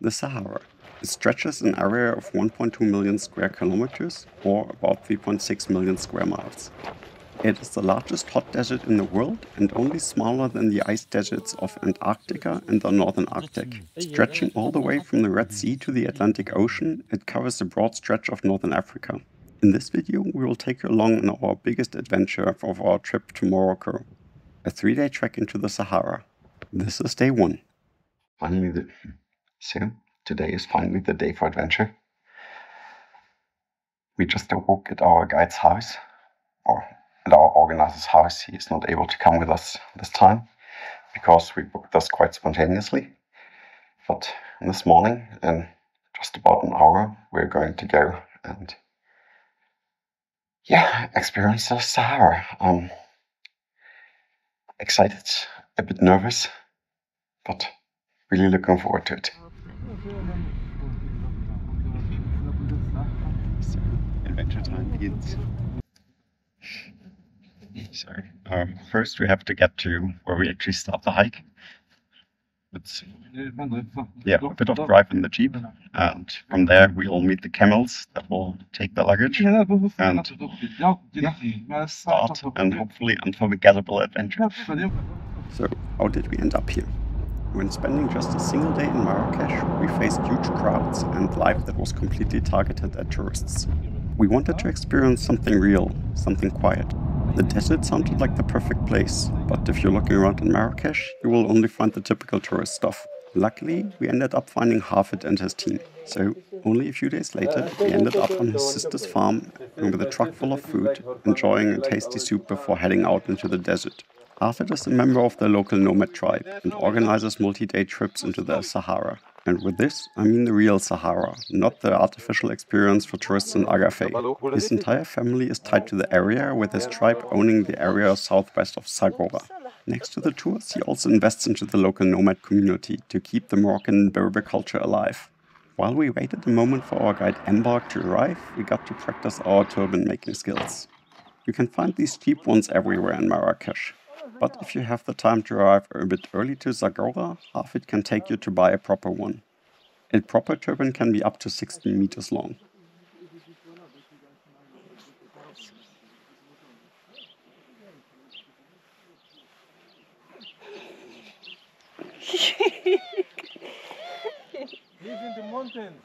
The Sahara. It stretches an area of 1.2 million square kilometers, or about 3.6 million square miles. It is the largest hot desert in the world and only smaller than the ice deserts of Antarctica and the Northern Arctic. Stretching all the way from the Red Sea to the Atlantic Ocean, it covers a broad stretch of northern Africa. In this video, we will take you along on our biggest adventure of our trip to Morocco, a 3-day trek into the Sahara. This is day 1. Today is finally the day for adventure. We just awoke at our guide's house, or at our organizer's house. He is not able to come with us this time because we booked this quite spontaneously. But this morning, in just about an hour, we're going to go and experience the Sahara. I'm excited, a bit nervous, but really looking forward to it. So, adventure time begins. Sorry. First we have to get to where we actually start the hike. It's a bit of drive in the Jeep, and from there we'll meet the camels that will take the luggage and start an hopefully unforgettable adventure. So, how did we end up here? When spending just a single day in Marrakesh, we faced huge crowds and life that was completely targeted at tourists. We wanted to experience something real, something quiet. The desert sounded like the perfect place, but if you're looking around in Marrakesh, you will only find the typical tourist stuff. Luckily, we ended up finding Hafid and his team. So, only a few days later, we ended up on his sister's farm and with a truck full of food, enjoying a tasty soup before heading out into the desert. Hafid is a member of the local nomad tribe and organizes multi-day trips into the Sahara. And with this, I mean the real Sahara, not the artificial experience for tourists in Agafay. His entire family is tied to the area, with his tribe owning the area southwest of Sahara. Next to the tours, he also invests into the local nomad community to keep the Moroccan Berber culture alive. While we waited a moment for our guide Embark to arrive, we got to practice our turban making skills. You can find these cheap ones everywhere in Marrakesh. But if you have the time to arrive a bit early to Sahara, Hafid can take you to buy a proper one. A proper turban can be up to 16 meters long. He's in the mountains.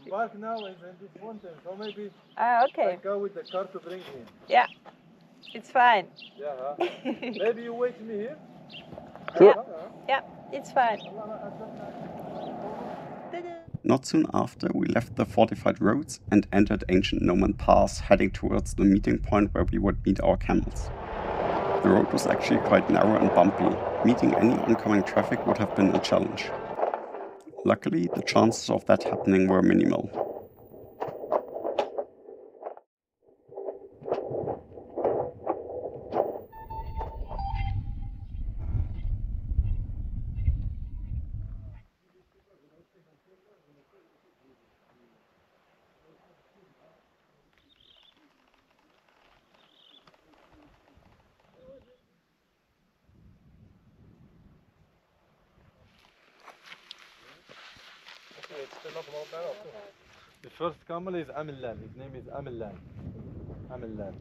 Mark now is in this mountain, so maybe okay. I go with the car to bring him. Yeah, it's fine. Yeah, huh? Maybe you wait me here? Yeah, it's fine. Not soon after, we left the fortified roads and entered ancient Noman paths, heading towards the meeting point where we would meet our camels. The road was actually quite narrow and bumpy. Meeting any oncoming traffic would have been a challenge. Luckily, the chances of that happening were minimal. The first camel is Amazighen. His name is Amazighen. Amazighen.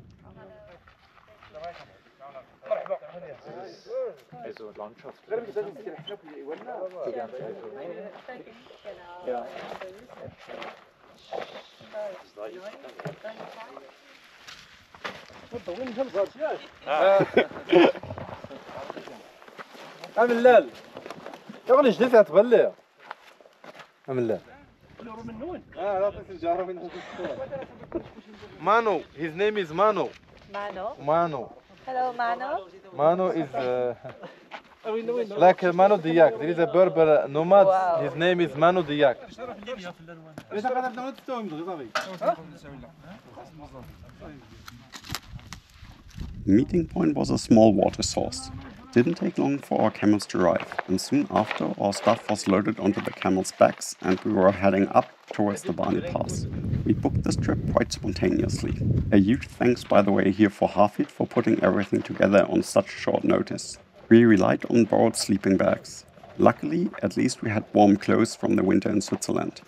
Also Landschaft. Ja. Amazighen. يا ابني جلست هتبلع. Amazighen. Mano, his name is Mano. Mano. Hello, Mano. Mano is like Mano Diak. There is a Berber nomad. Wow. His name is Mano Diak. The meeting point was a small water source. It didn't take long for our camels to arrive, and soon after our stuff was loaded onto the camels' backs and we were heading up towards the Bani Pass. We booked this trip quite spontaneously. A huge thanks, by the way, here for Hafid for putting everything together on such short notice. We relied on borrowed sleeping bags. Luckily, at least we had warm clothes from the winter in Switzerland.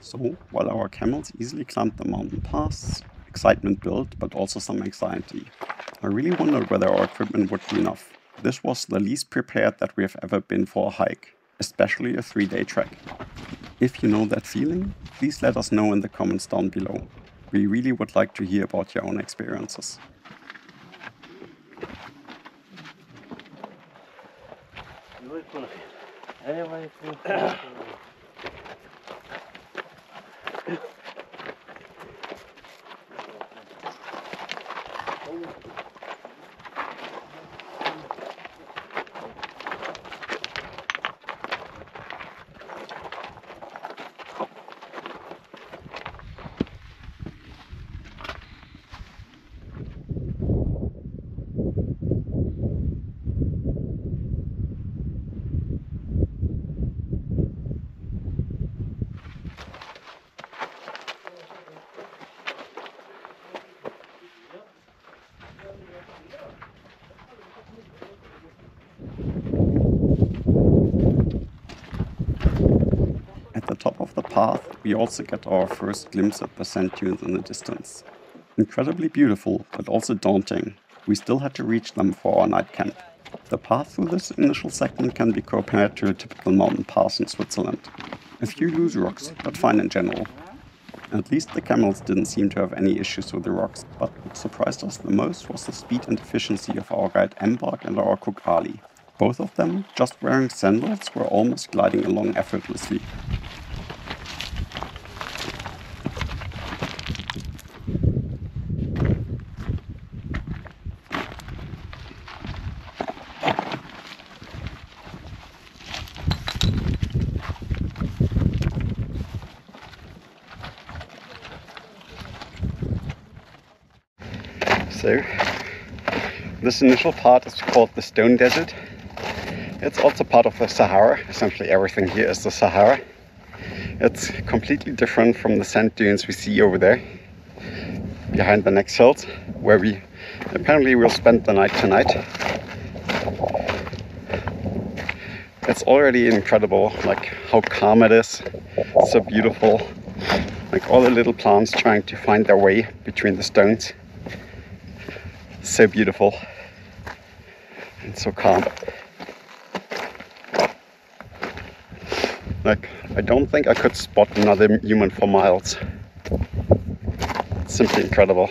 So, while our camels easily climbed the mountain pass, excitement built, but also some anxiety. I really wondered whether our equipment would be enough. This was the least prepared that we have ever been for a hike, especially a 3-day trek. If you know that feeling, please let us know in the comments down below. We really would like to hear about your own experiences. At the top of the path, we also get our first glimpse at the sand dunes in the distance. Incredibly beautiful, but also daunting. We still had to reach them for our night camp. The path through this initial segment can be compared to a typical mountain pass in Switzerland. A few loose rocks, but fine in general. At least the camels didn't seem to have any issues with the rocks, but what surprised us the most was the speed and efficiency of our guide Embark and our cook Ali. Both of them, just wearing sandals, were almost gliding along effortlessly. So, this initial part is called the Stone Desert. It's also part of the Sahara. Essentially everything here is the Sahara. It's completely different from the sand dunes we see over there, behind the next hills, where we apparently will spend the night tonight. It's already incredible, like how calm it is, so beautiful, like all the little plants trying to find their way between the stones. So beautiful and so calm. Like, I don't think I could spot another human for miles. It's simply incredible.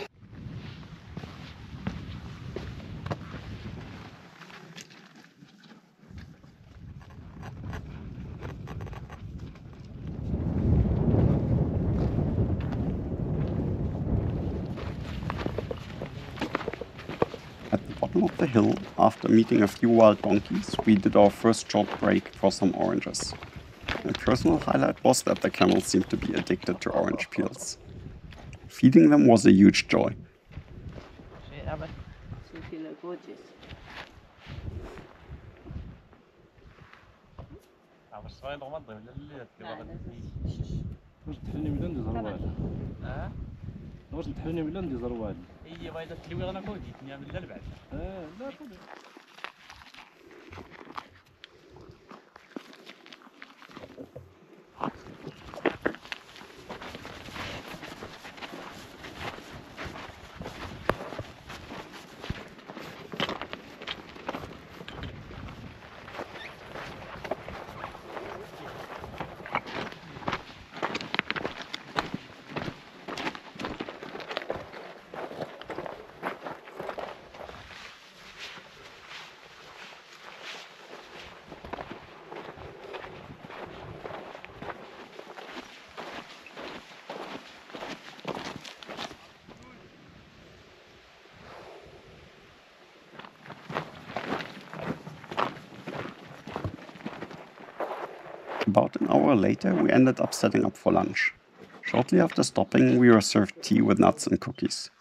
At the bottom of the hill, after meeting a few wild donkeys, we did our first short break for some oranges. A personal highlight was that the camels seemed to be addicted to orange peels. Feeding them was a huge joy. About an hour later, we ended up setting up for lunch. Shortly after stopping, we were served tea with nuts and cookies.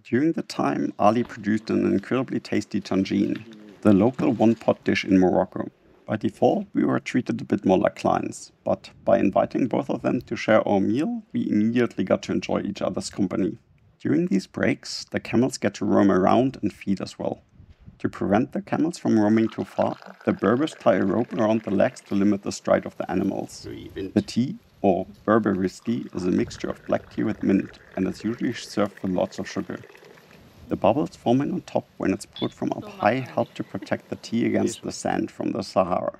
During the time, Ali produced an incredibly tasty tangine, the local one-pot dish in Morocco. By default, we were treated a bit more like clients, but by inviting both of them to share our meal, we immediately got to enjoy each other's company. During these breaks, the camels get to roam around and feed as well. To prevent the camels from roaming too far, the Berbers tie a rope around the legs to limit the stride of the animals. The tea, or Berber whiskey, is a mixture of black tea with mint, and is usually served with lots of sugar. The bubbles forming on top when it's poured from up high help to protect the tea against the sand from the Sahara.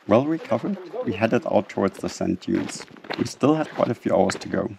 Well recovered, we headed out towards the sand dunes. We still had quite a few hours to go.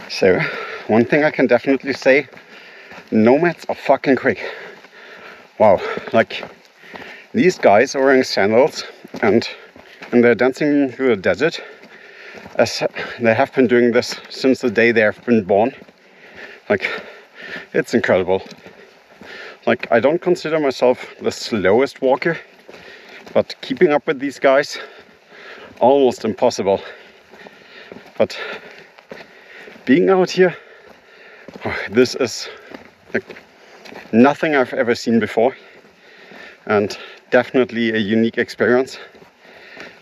So, one thing I can definitely say, nomads are fucking quick. Wow, like these guys are wearing sandals and they're dancing through the desert as they have been doing this since the day they have been born. Like, it's incredible. Like, I don't consider myself the slowest walker, but keeping up with these guys, almost impossible. But being out here, this is like nothing I've ever seen before, and definitely a unique experience.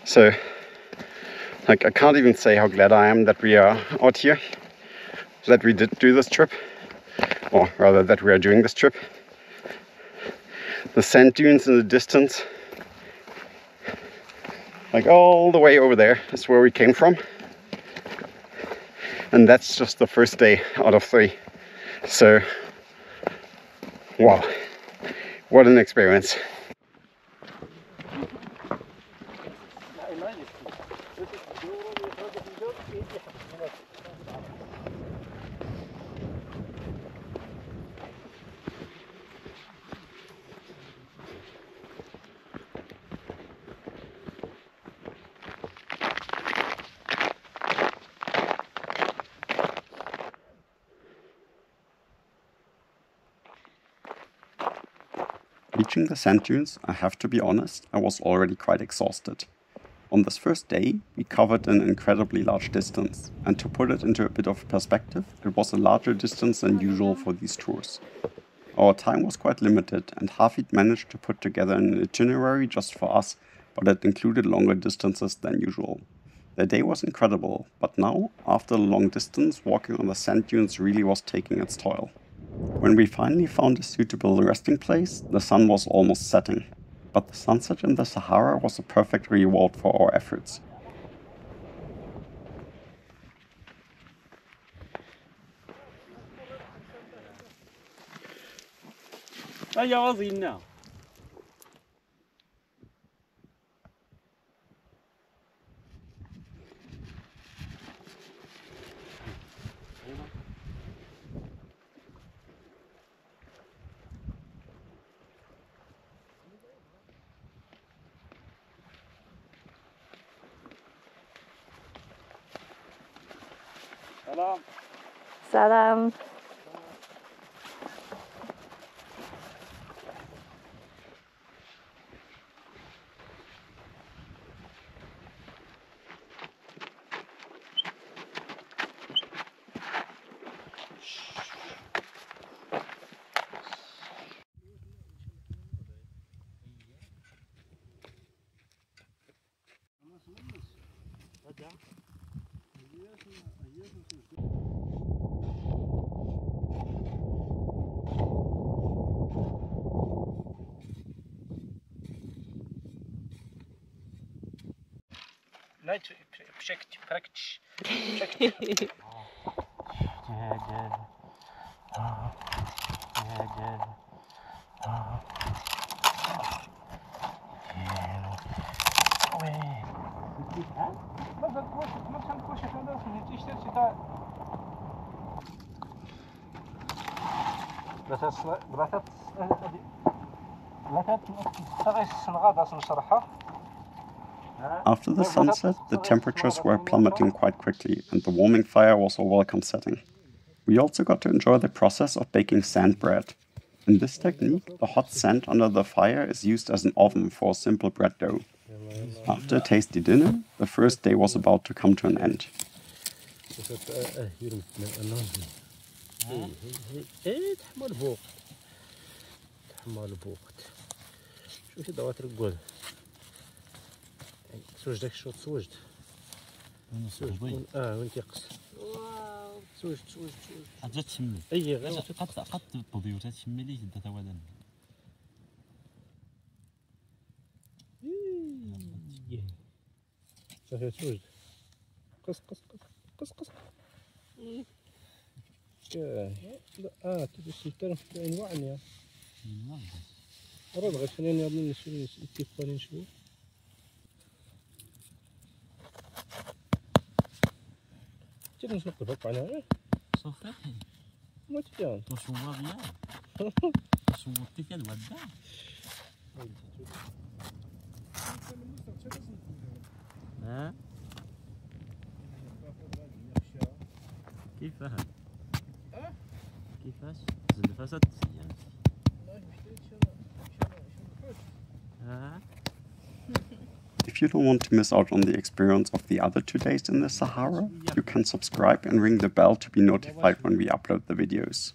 So, like, I can't even say how glad I am that we are out here, that we did do this trip, or rather that we are doing this trip. The sand dunes in the distance, like all the way over there, is where we came from. And that's just the first day out of 3. So, wow, what an experience. Reaching the sand dunes, I have to be honest, I was already quite exhausted. On this first day, we covered an incredibly large distance, and to put it into a bit of perspective, it was a larger distance than usual for these tours. Our time was quite limited, and Hafid managed to put together an itinerary just for us, but it included longer distances than usual. The day was incredible, but now, after the long distance, walking on the sand dunes really was taking its toll. When we finally found a suitable resting place, the sun was almost setting. But the sunset in the Sahara was a perfect reward for our efforts. Salam. After the sunset, the temperatures were plummeting quite quickly, and the warming fire was a welcome setting. We also got to enjoy the process of baking sand bread. In this technique, the hot sand under the fire is used as an oven for a simple bread dough. After a tasty dinner, the first day was about to come to an end. If you don't want to miss out on the experience of the other 2 days in the Sahara, you can subscribe and ring the bell to be notified when we upload the videos.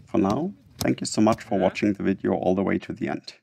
For now, thank you so much for watching the video all the way to the end.